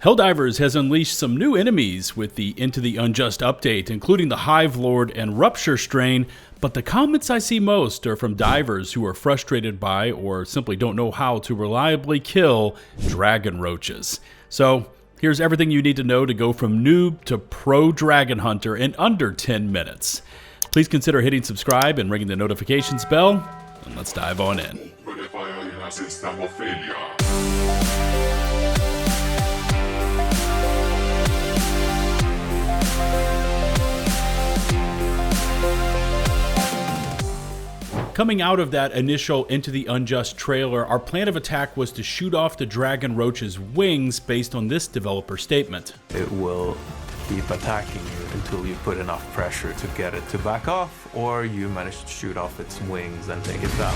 Helldivers has unleashed some new enemies with the Into the Unjust update, including the Hive Lord and Rupture strain, but the comments I see most are from divers who are frustrated by or simply don't know how to reliably kill Dragonroaches. So here's everything you need to know to go from noob to pro dragon hunter in under 10 minutes. Please consider hitting subscribe and ringing the notifications bell, and let's dive on in. Coming out of that initial Into the Unjust trailer, our plan of attack was to shoot off the Dragonroach's wings based on this developer statement. It will keep attacking you until you put enough pressure to get it to back off, or you manage to shoot off its wings and take it down.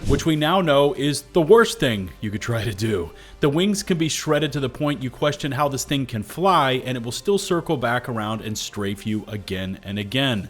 Which we now know is the worst thing you could try to do. The wings can be shredded to the point you question how this thing can fly, and it will still circle back around and strafe you again and again.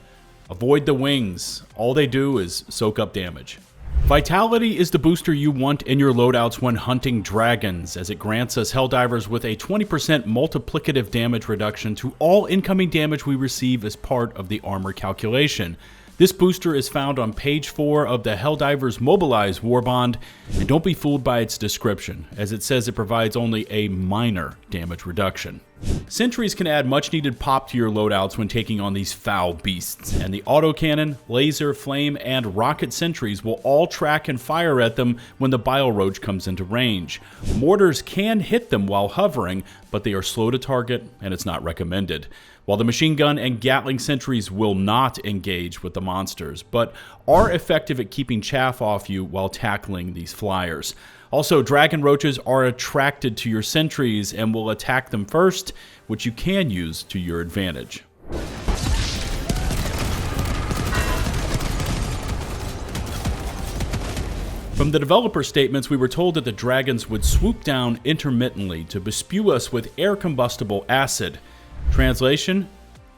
Avoid the wings. All they do is soak up damage. Vitality is the booster you want in your loadouts when hunting dragons, as it grants us Helldivers with a 20% multiplicative damage reduction to all incoming damage we receive as part of the armor calculation. This booster is found on page 4 of the Helldivers Mobilize Warbond, and don't be fooled by its description, as it says it provides only a minor damage reduction. Sentries can add much needed pop to your loadouts when taking on these foul beasts, and the autocannon, laser, flame, and rocket sentries will all track and fire at them when the 𝗤𝗆roach comes into range. Mortars can hit them while hovering, but they are slow to target and it's not recommended. While the machine gun and Gatling sentries will not engage with the monsters, but are effective at keeping chaff off you while tackling these flyers. Also, Dragonroaches are attracted to your sentries and will attack them first, which you can use to your advantage. From the developer statements, we were told that the dragons would swoop down intermittently to bespew us with air combustible acid. Translation: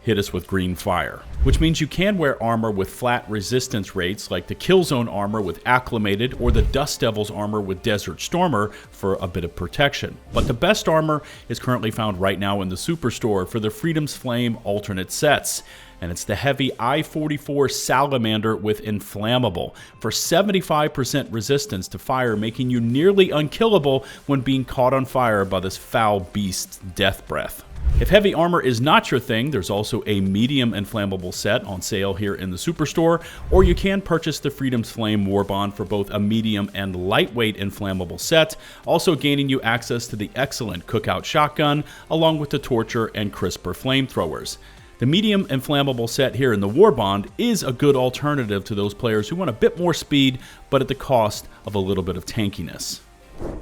hit us with green fire. Which means you can wear armor with flat resistance rates like the Killzone armor with Acclimated or the Dust Devil's armor with Desert Stormer for a bit of protection. But the best armor is currently found right now in the Superstore for the Freedom's Flame alternate sets. And it's the heavy I-44 Salamander with Inflammable for 75% resistance to fire, making you nearly unkillable when being caught on fire by this foul beast's death breath. If heavy armor is not your thing, there's also a medium inflammable set on sale here in the Superstore, or you can purchase the Freedom's Flame Warbond for both a medium and lightweight inflammable set, also gaining you access to the excellent Cookout Shotgun, along with the Torture and Crisper flamethrowers. The medium inflammable set here in the Warbond is a good alternative to those players who want a bit more speed, but at the cost of a little bit of tankiness.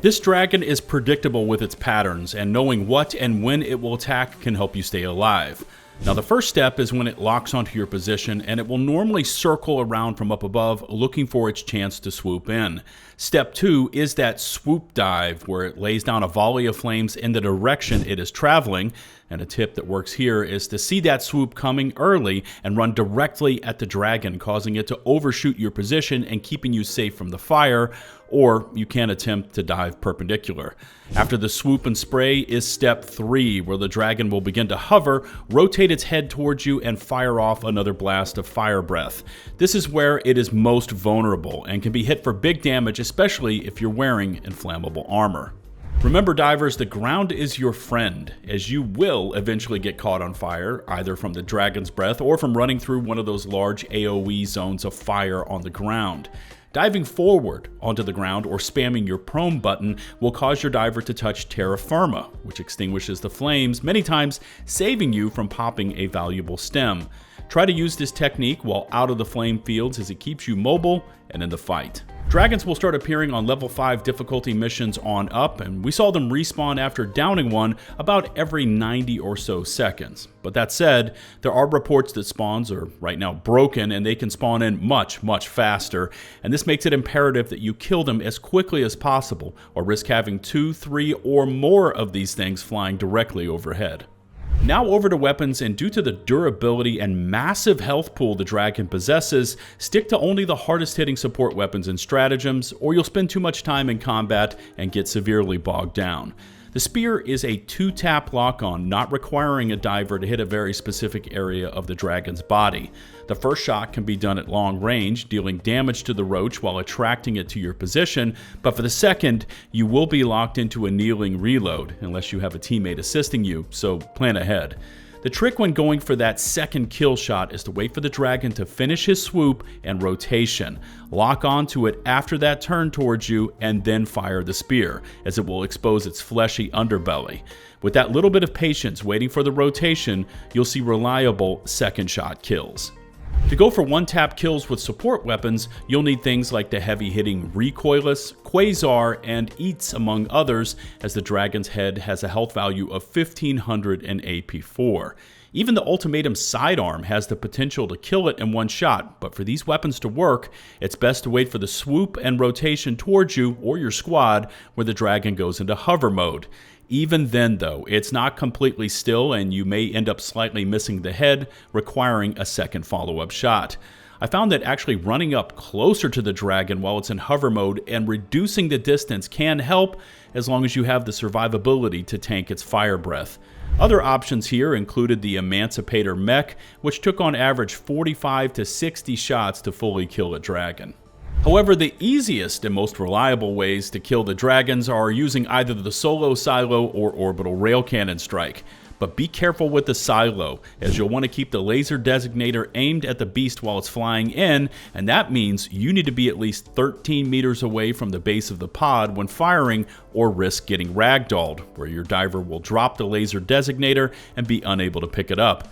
This dragon is predictable with its patterns, and knowing what and when it will attack can help you stay alive. Now, the first step is when it locks onto your position, and it will normally circle around from up above looking for its chance to swoop in. Step 2 is that swoop dive, where it lays down a volley of flames in the direction it is traveling, and a tip that works here is to see that swoop coming early and run directly at the dragon, causing it to overshoot your position and keeping you safe from the fire, or you can attempt to dive perpendicular. After the swoop and spray is step 3, where the dragon will begin to hover, rotate its head towards you, and fire off another blast of fire breath. This is where it is most vulnerable and can be hit for big damage, especially if you're wearing inflammable armor. Remember, divers, the ground is your friend, as you will eventually get caught on fire, either from the dragon's breath or from running through one of those large AoE zones of fire on the ground. Diving forward onto the ground or spamming your prone button will cause your diver to touch terra firma, which extinguishes the flames, many times saving you from popping a valuable stem. Try to use this technique while out of the flame fields, as it keeps you mobile and in the fight. Dragons will start appearing on level 5 difficulty missions on up, and we saw them respawn after downing one about every 90 or so seconds. But that said, there are reports that spawns are right now broken and they can spawn in much faster, and this makes it imperative that you kill them as quickly as possible or risk having 2, 3, or more of these things flying directly overhead. Now over to weapons, and due to the durability and massive health pool the dragon possesses, stick to only the hardest hitting support weapons and stratagems, or you'll spend too much time in combat and get severely bogged down. The spear is a 2-tap lock-on, not requiring a diver to hit a very specific area of the dragon's body. The first shot can be done at long range, dealing damage to the roach while attracting it to your position, but for the second, you will be locked into a kneeling reload, unless you have a teammate assisting you, so plan ahead. The trick when going for that second kill shot is to wait for the dragon to finish his swoop and rotation. Lock onto it after that turn towards you and then fire the spear, as it will expose its fleshy underbelly. With that little bit of patience waiting for the rotation, you'll see reliable second shot kills. To go for one-tap kills with support weapons, you'll need things like the heavy-hitting 𝗲𝗀𝗆𝗃𝗀𝗃, 𝗲𝗏𝗃, and 𝗏𝗏𝗃 among others, as the dragon's head has a health value of 1500 in AP4. Even the 𝗙𝗲𝗆𝗃 sidearm has the potential to kill it in one shot, but for these weapons to work, it's best to wait for the swoop and rotation towards you or your squad where the dragon goes into hover mode. Even then though, it's not completely still and you may end up slightly missing the head, requiring a second follow-up shot. I found that actually running up closer to the dragon while it's in hover mode and reducing the distance can help, as long as you have the survivability to tank its fire breath. Other options here included the Emancipator mech, which took on average 45 to 60 shots to fully kill a dragon. However, the easiest and most reliable ways to kill the dragons are using either the solo silo or orbital rail cannon strike. But be careful with the silo, as you'll want to keep the laser designator aimed at the beast while it's flying in, and that means you need to be at least 13 meters away from the base of the pod when firing, or risk getting ragdolled, where your diver will drop the laser designator and be unable to pick it up.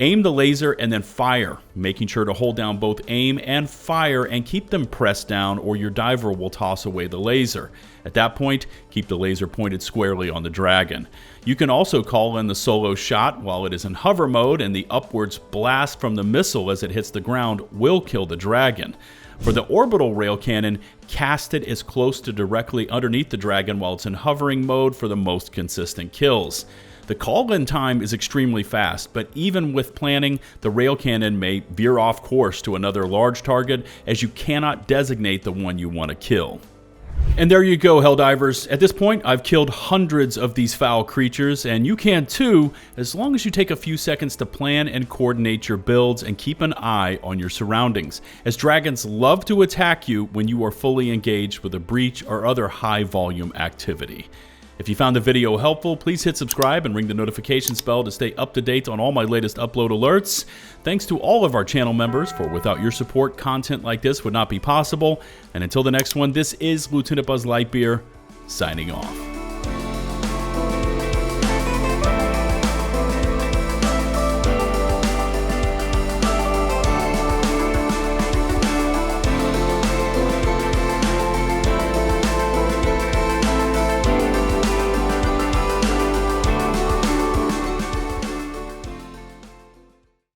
Aim the laser and then fire, making sure to hold down both aim and fire and keep them pressed down, or your diver will toss away the laser. At that point, keep the laser pointed squarely on the dragon. You can also call in the solo shot while it is in hover mode, and the upwards blast from the missile as it hits the ground will kill the dragon. For the orbital rail cannon, cast it as close to directly underneath the dragon while it's in hovering mode for the most consistent kills. The call-in time is extremely fast, but even with planning, the rail cannon may veer off course to another large target, as you cannot designate the one you want to kill. And there you go, Helldivers. At this point, I've killed hundreds of these foul creatures, and you can too, as long as you take a few seconds to plan and coordinate your builds and keep an eye on your surroundings, as dragons love to attack you when you are fully engaged with a breach or other high-volume activity. If you found the video helpful, please hit subscribe and ring the notification bell to stay up to date on all my latest upload alerts. Thanks to all of our channel members, for without your support, content like this would not be possible. And until the next one, this is 𝗲𝗏𝗶𝘀𝗃𝗃 signing off.